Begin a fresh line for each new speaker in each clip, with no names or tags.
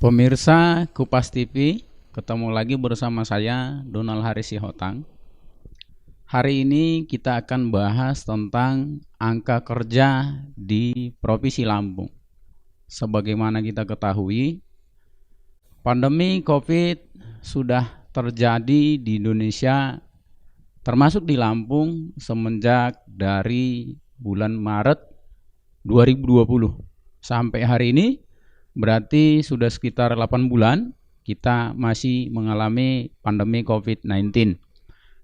Pemirsa Kupas TV, ketemu lagi bersama saya Donald Haris Sihotang. Hari ini kita akan bahas tentang angka kerja di Provinsi Lampung. Sebagaimana kita ketahui, pandemi COVID sudah terjadi di Indonesia, termasuk di Lampung semenjak dari bulan Maret 2020 sampai hari ini. Berarti sudah sekitar 8 bulan kita masih mengalami pandemi COVID-19.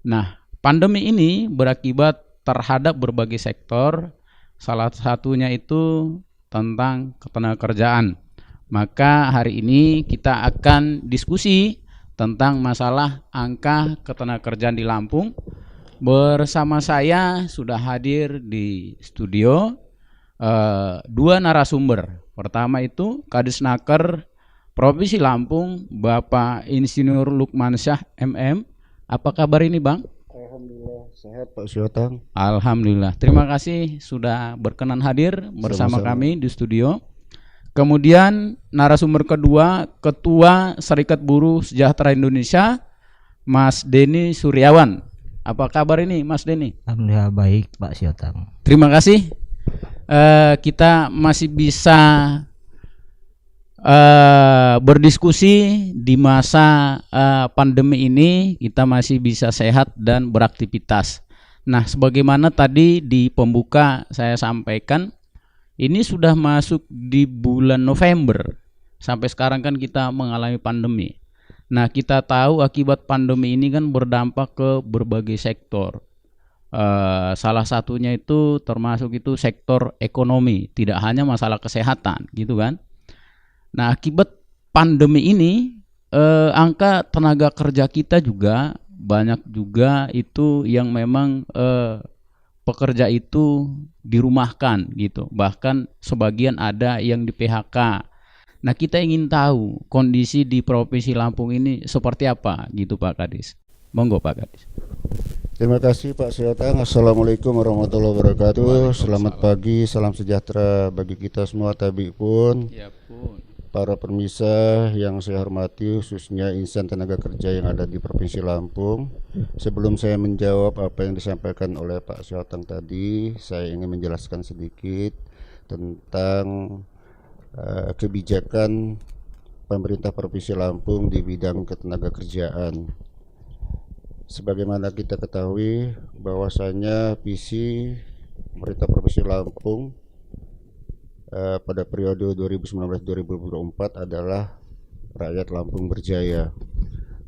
Nah, pandemi ini berakibat terhadap berbagai sektor, salah satunya itu tentang ketenagakerjaan. Maka hari ini kita akan diskusi tentang masalah angka ketenagakerjaan di Lampung. Bersama saya sudah hadir di studio dua narasumber. Pertama itu Kadisnaker Provinsi Lampung, Bapak Insinyur Lukmansyah MM. Apa kabar ini, Bang?
Alhamdulillah sehat Pak Syotang.
Alhamdulillah. Terima kasih sudah berkenan hadir bersama
Sama-sama.
kami di studio. Kemudian narasumber kedua, Ketua Serikat Buruh Sejahtera Indonesia, Mas Denny Suryawan. Apa kabar ini, Mas Denny?
Alhamdulillah baik Pak Syotang.
Terima kasih. Kita masih bisa berdiskusi di masa pandemi ini. Kita masih bisa sehat dan beraktivitas. Nah, sebagaimana tadi di pembuka saya sampaikan, ini sudah masuk di bulan November. Sampai sekarang kan kita mengalami pandemi. Nah, kita tahu akibat pandemi ini kan berdampak ke berbagai sektor. Salah satunya itu termasuk itu sektor ekonomi, tidak hanya masalah kesehatan gitu kan. Nah, akibat pandemi ini angka tenaga kerja kita juga banyak juga itu yang memang pekerja itu dirumahkan gitu, bahkan sebagian ada yang di PHK. Nah, kita ingin tahu kondisi di Provinsi Lampung ini seperti apa gitu Pak Kadis. Monggo Pak Kadis.
Terima kasih Pak Syotang. Assalamualaikum warahmatullahi wabarakatuh. Selamat pagi, salam sejahtera bagi kita semua tabi pun.
Ya pun.
Para pemirsa yang saya hormati, khususnya insan tenaga kerja yang ada di Provinsi Lampung. Sebelum saya menjawab apa yang disampaikan oleh Pak Syotang tadi, saya ingin menjelaskan sedikit tentang kebijakan pemerintah Provinsi Lampung di bidang ketenaga kerjaan. Sebagaimana kita ketahui bahwasanya visi pemerintah Provinsi Lampung pada periode 2019-2024 adalah rakyat Lampung berjaya.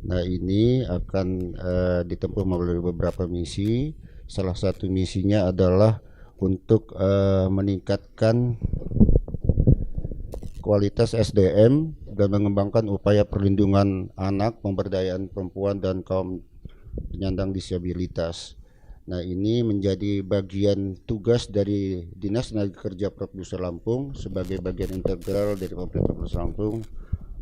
Nah, ini akan ditempuh melalui beberapa misi. Salah satu misinya adalah untuk meningkatkan kualitas SDM dan mengembangkan upaya perlindungan anak, pemberdayaan perempuan dan kaum penyandang disabilitas. Nah, ini menjadi bagian tugas dari Dinas Tenaga Kerja Provinsi Lampung sebagai bagian integral dari pemerintah Provinsi Lampung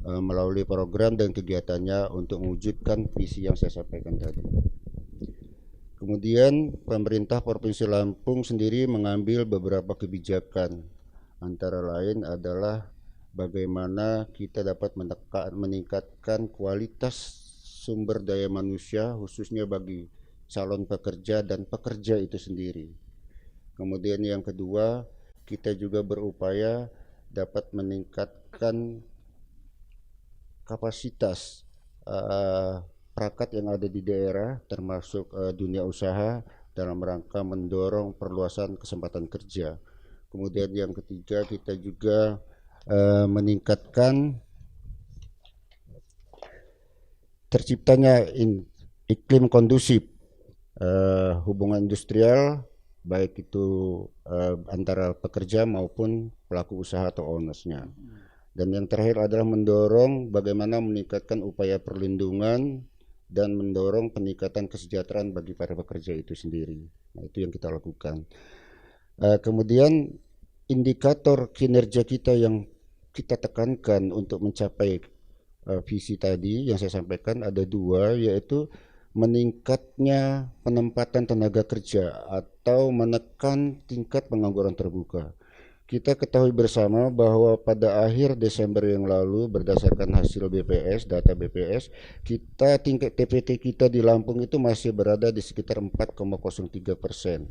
melalui program dan kegiatannya untuk mewujudkan visi yang saya sampaikan tadi. Kemudian pemerintah Provinsi Lampung sendiri mengambil beberapa kebijakan, antara lain adalah bagaimana kita dapat meningkatkan kualitas sumber daya manusia khususnya bagi calon pekerja dan pekerja itu sendiri. Kemudian yang kedua, kita juga berupaya dapat meningkatkan kapasitas perangkat yang ada di daerah termasuk dunia usaha dalam rangka mendorong perluasan kesempatan kerja. Kemudian yang ketiga, kita juga meningkatkan terciptanya iklim kondusif hubungan industrial, baik itu antara pekerja maupun pelaku usaha atau ownersnya. Dan yang terakhir adalah mendorong bagaimana meningkatkan upaya perlindungan dan mendorong peningkatan kesejahteraan bagi para pekerja itu sendiri. Nah, itu yang kita lakukan. Kemudian indikator kinerja kita yang kita tekankan untuk mencapai visi tadi yang saya sampaikan ada dua, yaitu meningkatnya penempatan tenaga kerja atau menekan tingkat pengangguran terbuka. kita ketahui bersama bahwa pada akhir Desember yang lalu berdasarkan hasil BPS, data BPS, kita tingkat TPT kita di Lampung itu masih berada di sekitar 4,03%.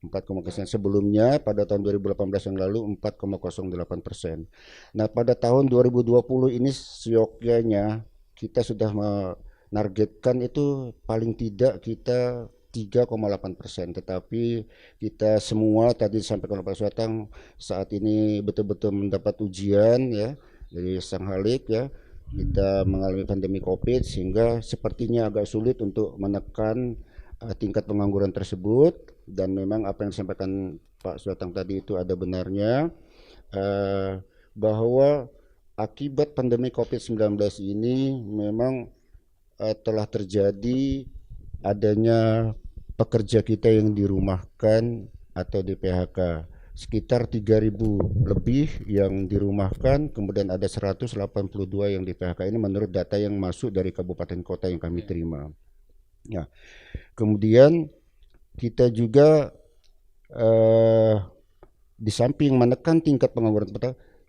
4,0%. Sebelumnya pada tahun 2018 yang lalu 4,08%. Nah, pada tahun 2020 ini seyogyanya kita sudah menargetkan itu paling tidak kita 3,8%, tetapi kita semua tadi disampaikan oleh Pak Suatang saat ini betul-betul mendapat ujian ya dari Sang Halik ya. Kita mengalami pandemi Covid sehingga sepertinya agak sulit untuk menekan tingkat pengangguran tersebut, dan memang apa yang disampaikan Pak Suatang tadi itu ada benarnya, bahwa akibat pandemi Covid-19 ini memang telah terjadi adanya pekerja kita yang dirumahkan atau di PHK. Sekitar 3.000 lebih yang dirumahkan, kemudian ada 182 yang di PHK. Ini menurut data yang masuk dari kabupaten kota yang kami terima. Ya. Kemudian kita juga di samping menekan tingkat pengangguran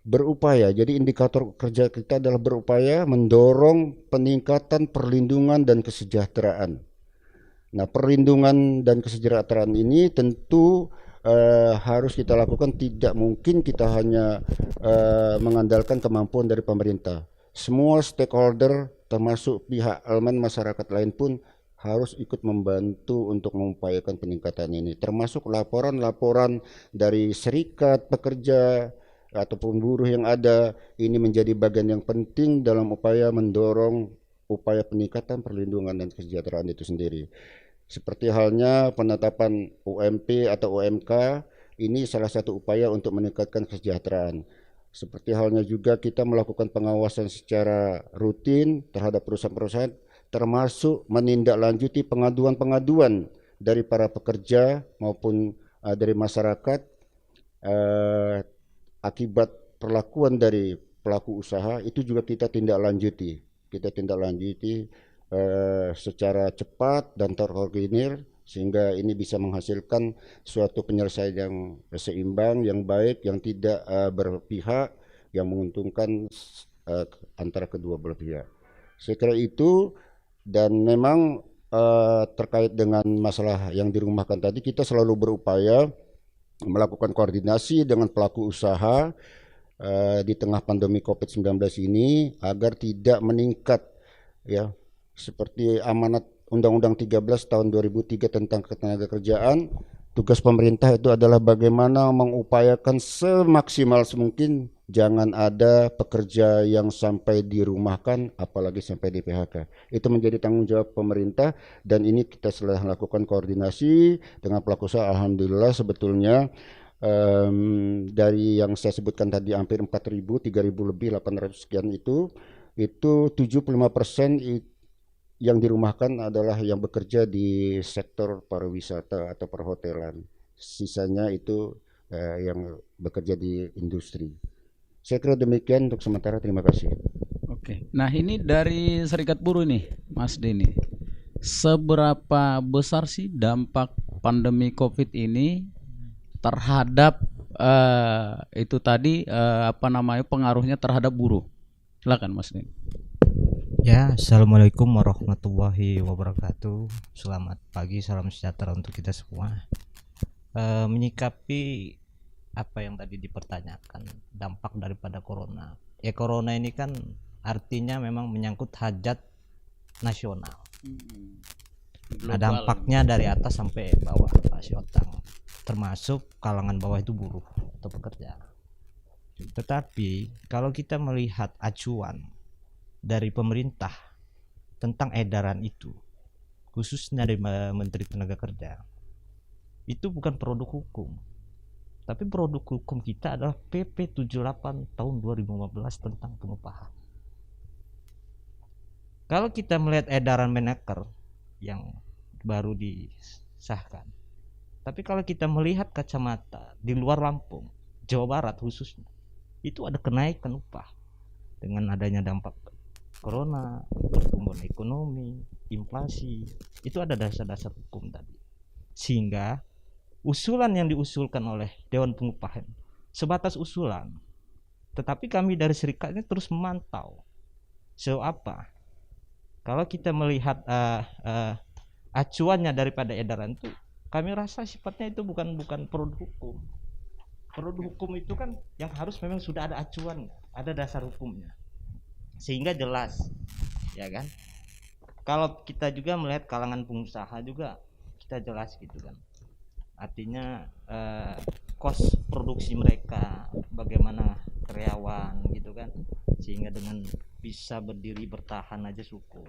berupaya, jadi indikator kerja kita adalah berupaya mendorong peningkatan perlindungan dan kesejahteraan. Nah, perlindungan dan kesejahteraan ini tentu harus kita lakukan, tidak mungkin kita hanya mengandalkan kemampuan dari pemerintah. Semua stakeholder termasuk pihak elemen masyarakat lain pun harus ikut membantu untuk mengupayakan peningkatan ini, termasuk laporan-laporan dari serikat pekerja ataupun buruh yang ada. Ini menjadi bagian yang penting dalam upaya mendorong upaya peningkatan perlindungan dan kesejahteraan itu sendiri. Seperti halnya penetapan UMP atau UMK, ini salah satu upaya untuk meningkatkan kesejahteraan. Seperti halnya juga kita melakukan pengawasan secara rutin terhadap perusahaan-perusahaan, termasuk menindaklanjuti pengaduan-pengaduan dari para pekerja maupun dari masyarakat akibat perlakuan dari pelaku usaha. Itu juga kita tindak lanjuti secara cepat dan terkoordinir, sehingga ini bisa menghasilkan suatu penyelesaian yang seimbang, yang baik, yang tidak berpihak, yang menguntungkan antara kedua belah pihak. Saya kira itu. Dan memang terkait dengan masalah yang dirumahkan tadi, kita selalu berupaya melakukan koordinasi dengan pelaku usaha di tengah pandemi Covid-19 ini agar tidak meningkat ya, seperti amanat Undang-Undang 13 tahun 2003 tentang ketenagakerjaan. Tugas pemerintah itu adalah bagaimana mengupayakan semaksimal mungkin jangan ada pekerja yang sampai dirumahkan, apalagi sampai di PHK. Itu menjadi tanggung jawab pemerintah, dan ini kita telah lakukan koordinasi dengan pelaku usaha. Alhamdulillah sebetulnya dari yang saya sebutkan tadi hampir 4.000, 3.000 lebih, 800 sekian itu 75% yang dirumahkan adalah yang bekerja di sektor pariwisata atau perhotelan. Sisanya itu yang bekerja di industri. Saya kira demikian untuk sementara. Terima kasih.
Oke. Nah, ini dari Serikat Buruh nih, Mas Denny. Seberapa besar sih dampak pandemi Covid ini terhadap itu tadi pengaruhnya terhadap buruh? Silakan Mas Denny.
Ya, assalamualaikum warahmatullahi wabarakatuh. Selamat pagi, salam sejahtera untuk kita semua. Menyikapi apa yang tadi dipertanyakan, dampak daripada corona. Ya, corona ini kan artinya memang menyangkut hajat nasional. Nah, dampaknya dari atas sampai bawah, Pak Syotang, termasuk kalangan bawah itu buruh atau pekerja. Tetapi kalau kita melihat acuan dari pemerintah tentang edaran itu, khususnya dari Menteri Tenaga Kerja, itu bukan produk hukum, tapi produk hukum kita adalah PP 78 tahun 2015 tentang pengupahan. Kalau kita melihat edaran Menaker yang baru disahkan, tapi kalau kita melihat kacamata di luar Lampung, Jawa Barat khususnya, itu ada kenaikan upah dengan adanya dampak corona, pertumbuhan ekonomi, inflasi. Itu ada dasar-dasar hukum tadi, sehingga usulan yang diusulkan oleh Dewan Pengupahan sebatas usulan. Tetapi kami dari serikat ini terus memantau. So apa? Kalau kita melihat acuannya daripada edaran itu, kami rasa sifatnya itu bukan produk hukum. Produk hukum itu kan yang harus memang sudah ada acuannya, ada dasar hukumnya, sehingga jelas, ya kan? Kalau kita juga melihat kalangan pengusaha juga kita jelas gitu kan. Artinya kos produksi mereka, bagaimana karyawan gitu kan, sehingga dengan bisa berdiri bertahan aja cukup.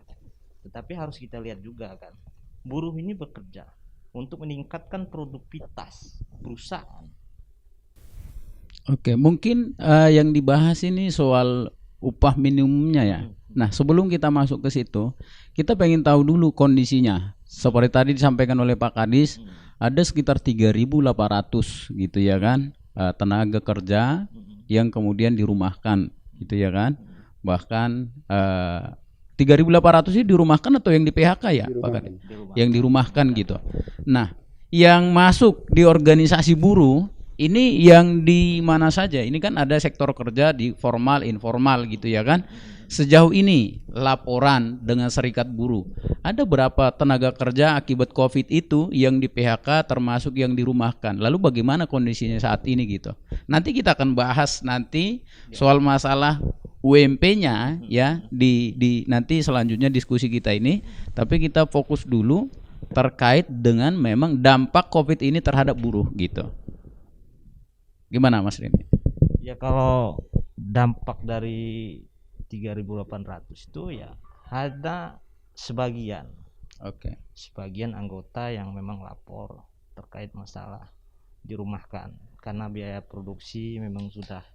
Tetapi harus kita lihat juga kan, buruh ini bekerja untuk meningkatkan produktivitas perusahaan.
Oke, mungkin yang dibahas ini soal upah minimumnya ya. Nah, sebelum kita masuk ke situ, kita pengen tahu dulu kondisinya. Seperti tadi disampaikan oleh Pak Kadis, ada sekitar 3.800 gitu ya kan, tenaga kerja yang kemudian dirumahkan gitu ya kan. Bahkan 3.800 ini dirumahkan atau yang di PHK ya, Pak Kadis? Yang dirumahkan gitu. Nah, yang masuk di organisasi buruh ini yang di mana saja? Ini kan ada sektor kerja di formal, informal gitu ya kan. Sejauh ini laporan dengan serikat buruh, ada berapa tenaga kerja akibat COVID itu yang di PHK termasuk yang dirumahkan? Lalu bagaimana kondisinya saat ini gitu? Nanti kita akan bahas nanti soal masalah UMP-nya ya di nanti selanjutnya diskusi kita ini. Tapi kita fokus dulu terkait dengan memang dampak COVID ini terhadap buruh gitu. Gimana Mas Rini?
Ya kalau dampak dari 3.800 itu ya ada sebagian.
Oke.
Sebagian anggota yang memang lapor terkait masalah dirumahkan karena biaya produksi memang sudah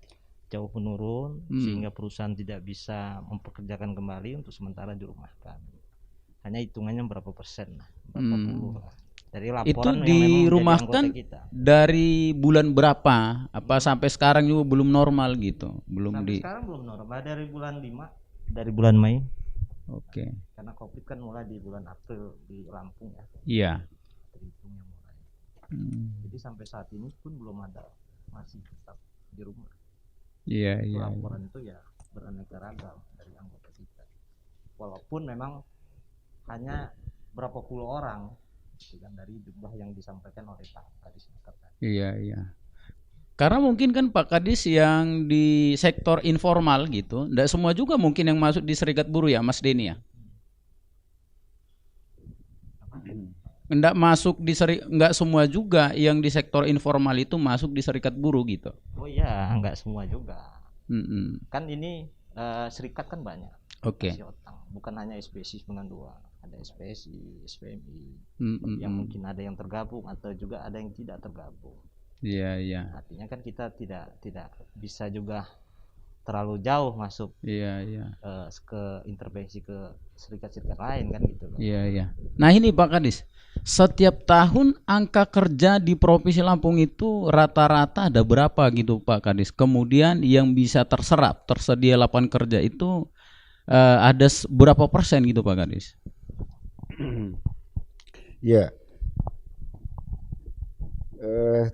jauh menurun sehingga perusahaan tidak bisa mempekerjakan kembali, untuk sementara dirumahkan. Hanya hitungannya berapa persen lah, berapa puluh lah. Dari laporan
itu dirumahkan dari bulan berapa? Apa sampai sekarang juga belum normal gitu?
Sampai sekarang belum normal, dari bulan 5, dari bulan Mei.
Oke.
Karena COVID kan mulai di bulan April di Lampung ya.
Iya.
Terhitungnya mulai. Jadi sampai saat ini pun belum ada, masih tetap di rumah.
Iya.
Laporan itu ya beraneka ragam dari anggota kita. Walaupun memang hanya berapa puluh orang dari jumlah yang disampaikan oleh Pak Kadis.
Iya. Karena mungkin kan Pak Kadis yang di sektor informal gitu, enggak semua juga mungkin yang masuk di serikat buruh ya Mas Denny ya? Enggak masuk di enggak semua juga yang di sektor informal itu masuk di serikat buruh gitu.
Oh iya, enggak semua juga. Kan ini serikat kan banyak.
Oke.
Bukan hanya SPSI 92, ada SPSI, SPMI, yang mungkin ada yang tergabung atau juga ada yang tidak tergabung.
Iya.
Artinya kan kita tidak bisa juga terlalu jauh masuk.
Iya.
Ke intervensi ke serikat-serikat lain kan gitu loh.
Iya. Nah ini Pak Kadis, setiap tahun angka kerja di Provinsi Lampung itu rata-rata ada berapa gitu Pak Kadis? Kemudian yang bisa terserap, tersedia lapangan kerja itu ada berapa persen gitu Pak Kadis?
Ya,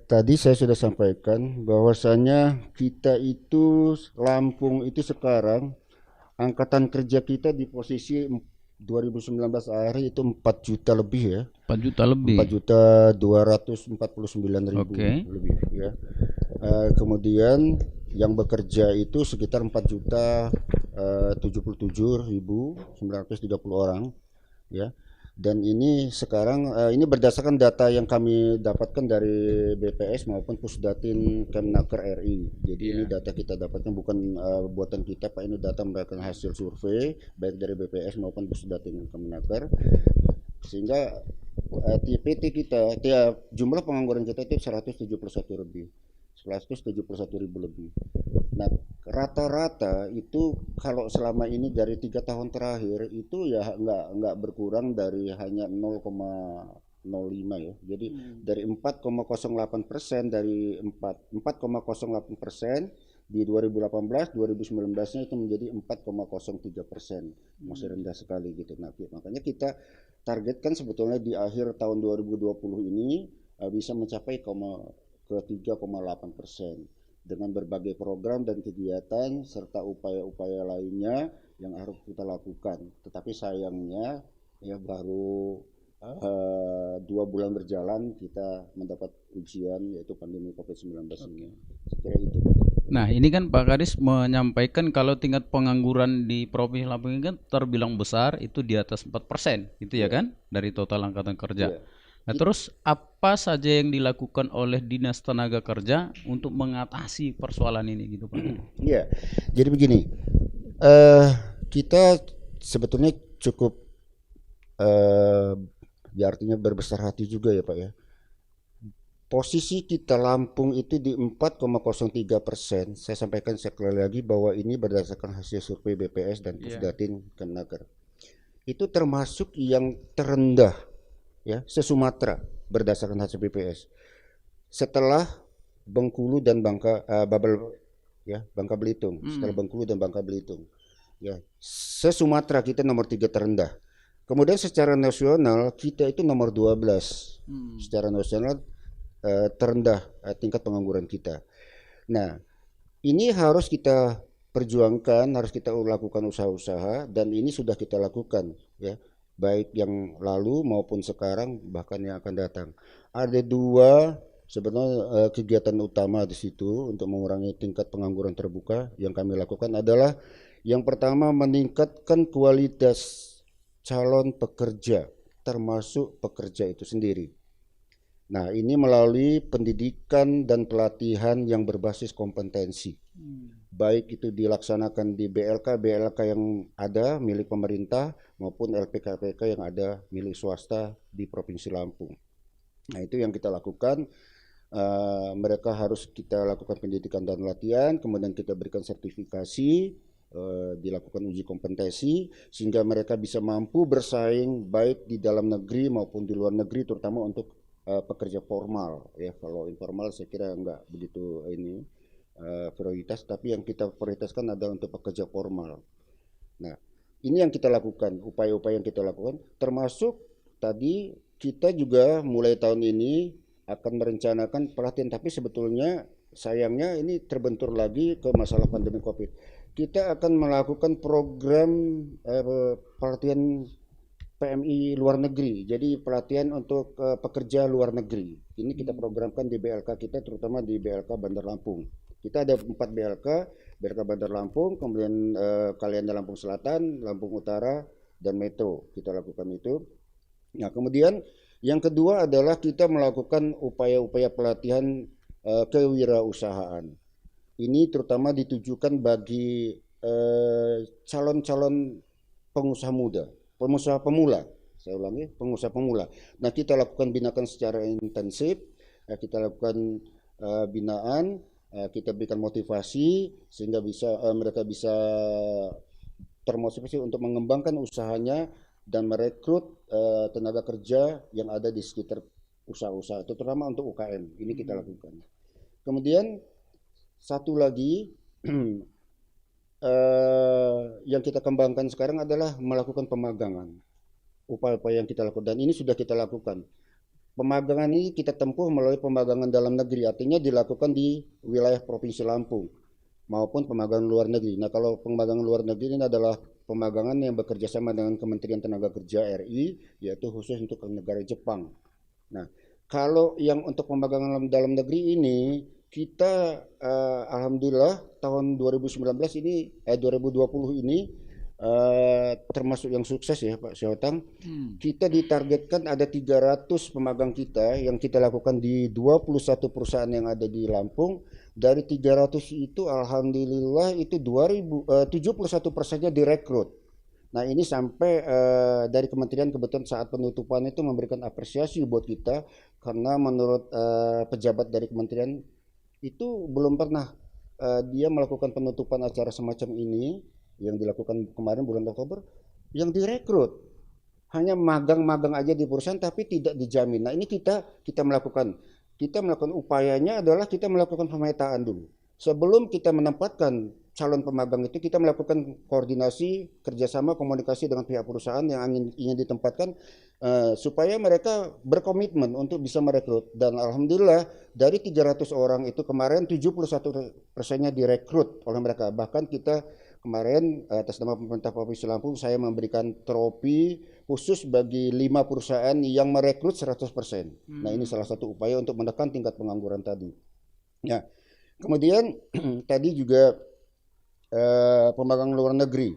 tadi saya sudah sampaikan bahwasanya kita itu Lampung itu sekarang angkatan kerja kita di posisi 2019 akhir itu 4 juta lebih ya.
4 juta lebih.
4.249.000 lebih ya. Kemudian yang bekerja itu sekitar 4.077.930 orang ya. Dan ini sekarang ini berdasarkan data yang kami dapatkan dari BPS maupun Pusdatin Kemnaker RI. Jadi ini data kita dapatkan bukan buatan kita Pak, ini data merupakan hasil survei baik dari BPS maupun Pusdatin Kemnaker. Sehingga PT kita jumlah pengangguran kita itu 171 lebih. 171.000 lebih. Nah, rata-rata itu kalau selama ini dari 3 tahun terakhir itu ya nggak berkurang dari hanya 0,05 ya. Jadi dari 4,08% dari 4,08% di 2018, 2019-nya itu menjadi 4,03%, masih rendah sekali gitu. Nah, makanya kita targetkan sebetulnya di akhir tahun 2020 ini bisa mencapai ke 3,8%. dengan berbagai program dan kegiatan serta upaya-upaya lainnya yang harus kita lakukan. Tetapi sayangnya ya baru 2 bulan berjalan kita mendapat ujian yaitu pandemi COVID-19 ini. Saya kira itu.
Nah, ini kan Pak Kadis menyampaikan kalau tingkat pengangguran di Provinsi Lampung ini kan terbilang besar, itu di atas 4%, gitu ya kan, dari total angkatan kerja.
Iya.
Nah, terus apa saja yang dilakukan oleh Dinas Tenaga Kerja untuk mengatasi persoalan ini gitu Pak?
Iya, jadi begini, kita sebetulnya cukup ya artinya berbesar hati juga ya Pak ya. Posisi kita Lampung itu di 4,03%. Saya sampaikan sekali lagi bahwa ini berdasarkan hasil survei BPS dan Pusdatin Kemenaker. Itu termasuk yang terendah ya se-Sumatera berdasarkan hasil BPS. Setelah Bengkulu dan Bangka Belitung, setelah Bengkulu dan Bangka Belitung. Ya, se-Sumatera kita nomor 3 terendah. Kemudian secara nasional kita itu nomor 12. Secara nasional terendah tingkat pengangguran kita. Nah, ini harus kita perjuangkan, harus kita lakukan usaha-usaha dan ini sudah kita lakukan ya, baik yang lalu maupun sekarang bahkan yang akan datang. Ada 2 sebenarnya kegiatan utama di situ untuk mengurangi tingkat pengangguran terbuka yang kami lakukan adalah yang pertama meningkatkan kualitas calon pekerja termasuk pekerja itu sendiri. Nah, ini melalui pendidikan dan pelatihan yang berbasis kompetensi. Baik itu dilaksanakan di BLK yang ada milik pemerintah maupun LPK-LPK yang ada milik swasta di Provinsi Lampung. Nah, itu yang kita lakukan. Mereka harus kita lakukan pendidikan dan latihan, kemudian kita berikan sertifikasi, dilakukan uji kompetensi sehingga mereka bisa mampu bersaing baik di dalam negeri maupun di luar negeri, terutama untuk pekerja formal ya. Kalau informal saya kira enggak begitu prioritas, tapi yang kita prioritaskan adalah untuk pekerja formal. Nah, ini yang kita lakukan, upaya-upaya yang kita lakukan, termasuk tadi kita juga mulai tahun ini akan merencanakan pelatihan, tapi sebetulnya sayangnya ini terbentur lagi ke masalah pandemi Covid. Kita akan melakukan program pelatihan PMI luar negeri, jadi pelatihan untuk pekerja luar negeri. Ini kita programkan di BLK kita, terutama di BLK Bandar Lampung. Kita ada 4 BLK Bandar Lampung, kemudian Kalianda Lampung Selatan, Lampung Utara, dan Metro. Kita lakukan itu. Nah, kemudian yang kedua adalah kita melakukan upaya-upaya pelatihan kewirausahaan. Ini terutama ditujukan bagi calon-calon pengusaha muda. Pengusaha pemula, saya ulangi, pengusaha pemula. Nah, kita lakukan binaan secara intensif, kita lakukan binaan, kita berikan motivasi sehingga mereka bisa termotivasi untuk mengembangkan usahanya dan merekrut tenaga kerja yang ada di sekitar usaha-usaha, terutama untuk UKM. Ini kita lakukan. Kemudian satu lagi yang kita kembangkan sekarang adalah melakukan pemagangan. Upaya-upaya yang kita lakukan, dan ini sudah kita lakukan. Pemagangan ini kita tempuh melalui pemagangan dalam negeri, artinya dilakukan di wilayah Provinsi Lampung maupun pemagangan luar negeri. Nah, kalau pemagangan luar negeri ini adalah pemagangan yang bekerja sama dengan Kementerian Tenaga Kerja RI, yaitu khusus untuk negara Jepang. Nah, kalau yang untuk pemagangan dalam negeri ini kita alhamdulillah tahun 2020 ini termasuk yang sukses ya Pak Syahotang. Kita ditargetkan ada 300 pemagang kita yang kita lakukan di 21 perusahaan yang ada di Lampung. Dari 300 itu alhamdulillah itu 71%-nya direkrut. Nah, ini sampai dari kementerian kebetulan saat penutupan itu memberikan apresiasi buat kita karena menurut pejabat dari kementerian itu belum pernah dia melakukan penutupan acara semacam ini yang dilakukan kemarin bulan Oktober yang direkrut. Hanya magang-magang aja di perusahaan tapi tidak dijamin. Nah, ini kita melakukan upayanya adalah kita melakukan pemetaan dulu. Sebelum kita menempatkan calon pemagang itu kita melakukan koordinasi, kerjasama, komunikasi dengan pihak perusahaan yang ingin ditempatkan supaya mereka berkomitmen untuk bisa merekrut. Dan alhamdulillah dari 300 orang itu kemarin 71%-nya direkrut oleh mereka. Bahkan kita kemarin atas nama pemerintah Provinsi Lampung saya memberikan trofi khusus bagi 5 perusahaan yang merekrut 100%. Nah, ini salah satu upaya untuk menekan tingkat pengangguran tadi. Ya. Kemudian tadi juga pemagang luar negeri.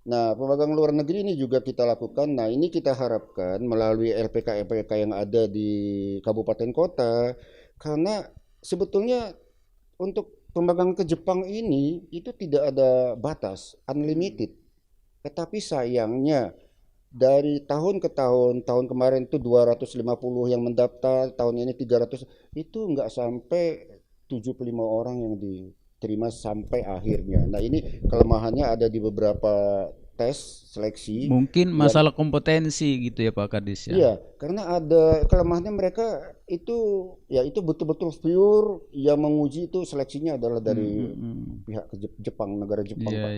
Nah, pemagang luar negeri ini juga kita lakukan. Nah, ini kita harapkan melalui LPK yang ada di kabupaten kota, karena sebetulnya untuk pemagang ke Jepang ini itu tidak ada batas, unlimited. Tetapi sayangnya dari tahun ke tahun kemarin itu 250 yang mendaftar, tahun ini 300, itu nggak sampai 75 orang yang diterima sampai akhirnya. Nah, ini kelemahannya ada di beberapa tes seleksi.
Mungkin masalah kompetensi gitu ya Pak Kadis ya.
Iya, karena ada kelemahannya mereka itu ya itu betul-betul pure yang menguji itu seleksinya adalah dari pihak Jepang, negara Jepang, Pak.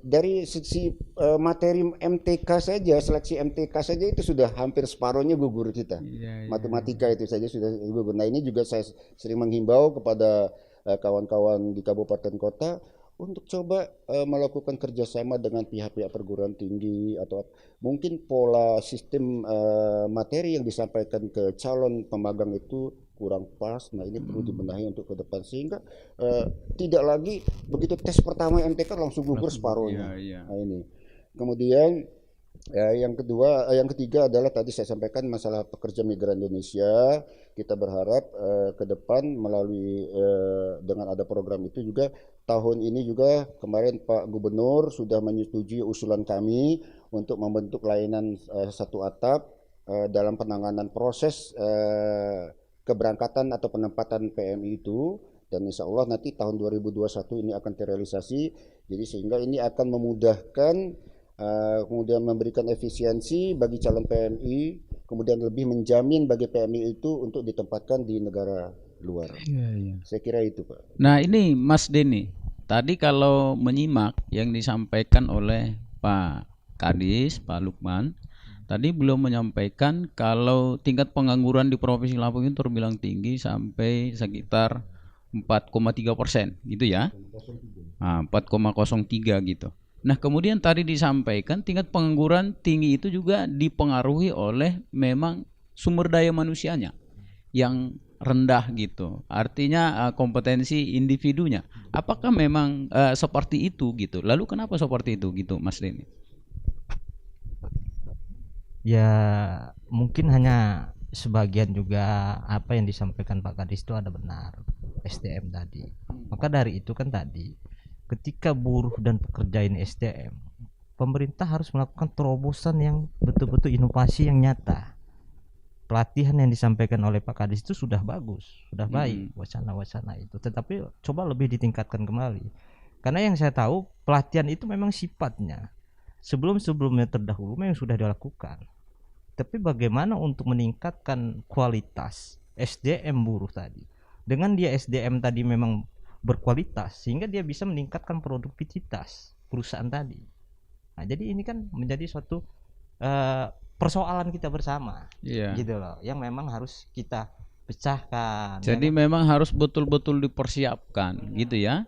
Dari sisi materi MTK saja, seleksi MTK saja itu sudah hampir separuhnya gugur kita. Matematika itu saja sudah gugur. Nah, ini juga saya sering menghimbau kepada kawan-kawan di kabupaten kota untuk coba melakukan kerjasama dengan pihak-pihak perguruan tinggi, atau mungkin pola sistem materi yang disampaikan ke calon pemagang itu kurang pas. Nah, ini perlu dibenahi untuk ke depan sehingga tidak lagi begitu tes pertama MTK langsung gugur separuhnya. Nah, ini kemudian yang ketiga adalah tadi saya sampaikan masalah pekerja migran Indonesia. Kita berharap ke depan melalui dengan ada program itu juga tahun ini juga kemarin Pak Gubernur sudah menyetujui usulan kami untuk membentuk layanan satu atap dalam penanganan proses keberangkatan atau penempatan PMI itu, dan insya Allah nanti tahun 2021 ini akan terrealisasi. Jadi sehingga ini akan memudahkan kemudian memberikan efisiensi bagi calon PMI, kemudian lebih menjamin bagi PMI itu untuk ditempatkan di negara luar. Saya kira itu, Pak.
Nah, ini Mas Denny, tadi kalau menyimak yang disampaikan oleh Pak Kadis, Pak Lukman, tadi belum menyampaikan kalau tingkat pengangguran di Provinsi Lampung itu terbilang tinggi sampai sekitar 4,3% gitu ya. 4,03 gitu. Nah, kemudian tadi disampaikan tingkat pengangguran tinggi itu juga dipengaruhi oleh memang sumber daya manusianya yang rendah gitu. Artinya kompetensi individunya. Apakah memang seperti itu gitu? Lalu kenapa seperti itu gitu, Mas Denny?
Ya, mungkin hanya sebagian juga apa yang disampaikan Pak Kadis itu ada benar, SDM tadi. Maka dari itu kan tadi ketika buruh dan pekerja ini SDM, pemerintah harus melakukan terobosan yang betul-betul inovasi yang nyata. Pelatihan yang disampaikan oleh Pak Kadis itu sudah bagus, sudah baik wacana-wacana itu, tetapi coba lebih ditingkatkan kembali. Karena yang saya tahu pelatihan itu memang sifatnya sebelum-sebelumnya terdahulu memang sudah dilakukan. Tapi bagaimana untuk meningkatkan kualitas SDM buruh tadi? Dengan dia SDM tadi memang berkualitas sehingga dia bisa meningkatkan produktivitas perusahaan tadi. Nah, jadi ini kan menjadi suatu persoalan kita bersama, gitu loh, yang memang harus kita pecahkan.
Jadi memang harus betul-betul dipersiapkan, gitu ya,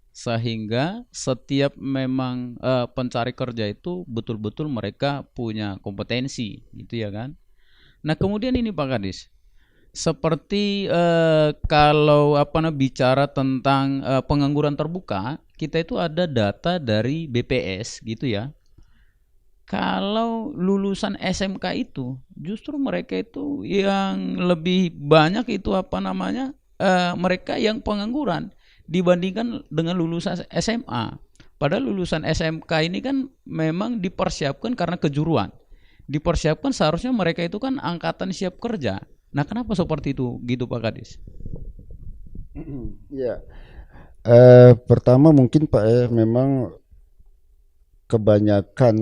sehingga setiap memang pencari kerja itu betul-betul mereka punya kompetensi, gitu ya kan. Nah, kemudian ini Pak Kadis, seperti kalau bicara tentang pengangguran terbuka, kita itu ada data dari BPS gitu ya. Kalau lulusan SMK itu justru mereka itu yang lebih banyak itu mereka yang pengangguran dibandingkan dengan lulusan SMA. Padahal lulusan SMK ini kan memang dipersiapkan karena kejuruan. Dipersiapkan seharusnya mereka itu kan angkatan siap kerja. Nah, kenapa seperti itu gitu Pak Kadis?
Ya, pertama mungkin Pak memang kebanyakan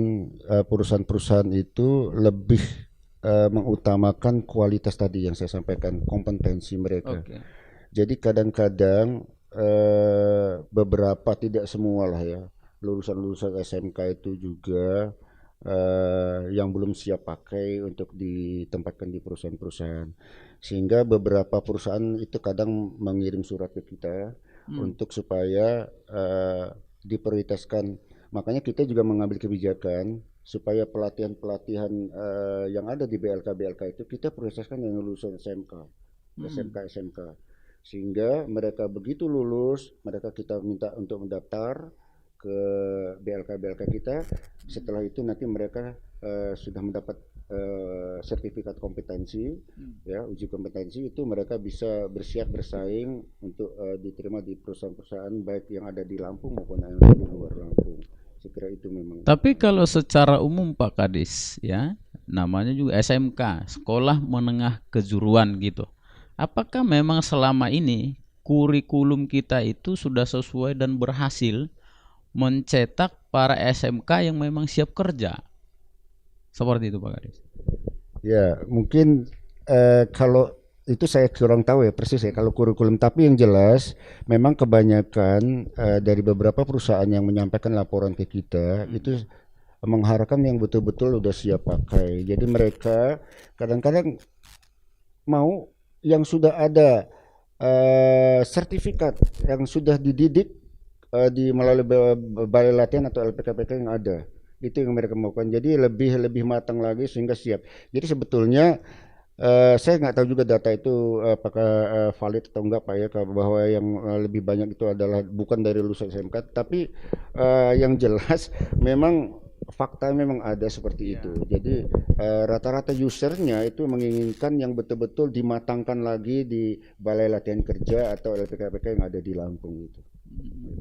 perusahaan-perusahaan itu lebih mengutamakan kualitas tadi yang saya sampaikan, kompetensi mereka. Jadi kadang-kadang beberapa, tidak semua lah ya, lulusan-lulusan SMK itu juga yang belum siap pakai untuk ditempatkan di perusahaan-perusahaan, sehingga beberapa perusahaan itu kadang mengirim surat ke kita untuk supaya diprioritaskan. Makanya kita juga mengambil kebijakan supaya pelatihan-pelatihan yang ada di BLK itu kita prioritaskan yang lulusan SMK, sehingga mereka begitu lulus, mereka kita minta untuk mendaftar ke BLK kita. Setelah itu nanti mereka sudah mendapat sertifikat kompetensi, ya, uji kompetensi, itu mereka bisa bersiap bersaing untuk diterima di perusahaan-perusahaan baik yang ada di Lampung maupun yang ada di luar Lampung. Saya kira itu memang.
Tapi kalau secara umum Pak Kadis, ya, namanya juga SMK, Sekolah Menengah Kejuruan gitu. Apakah memang selama ini kurikulum kita itu sudah sesuai dan berhasil mencetak para SMK yang memang siap kerja? Seperti itu Pak Kadis.
Ya, mungkin kalau itu saya kurang tahu ya persis ya kalau kurikulum, tapi yang jelas memang kebanyakan dari beberapa perusahaan yang menyampaikan laporan ke kita itu mengharapkan yang betul-betul udah siap pakai. Jadi mereka kadang-kadang mau yang sudah ada sertifikat yang sudah dididik di melalui balai latihan atau LPKPK yang ada, itu yang mereka maukan. Jadi lebih matang lagi sehingga siap. Jadi sebetulnya saya nggak tahu juga data itu apakah valid atau enggak Pak ya, bahwa yang lebih banyak itu adalah bukan dari lulusan SMK, tapi yang jelas memang fakta memang ada seperti itu. Jadi rata-rata usernya itu menginginkan yang betul-betul dimatangkan lagi di balai latihan kerja atau LPKPK yang ada di Lampung itu.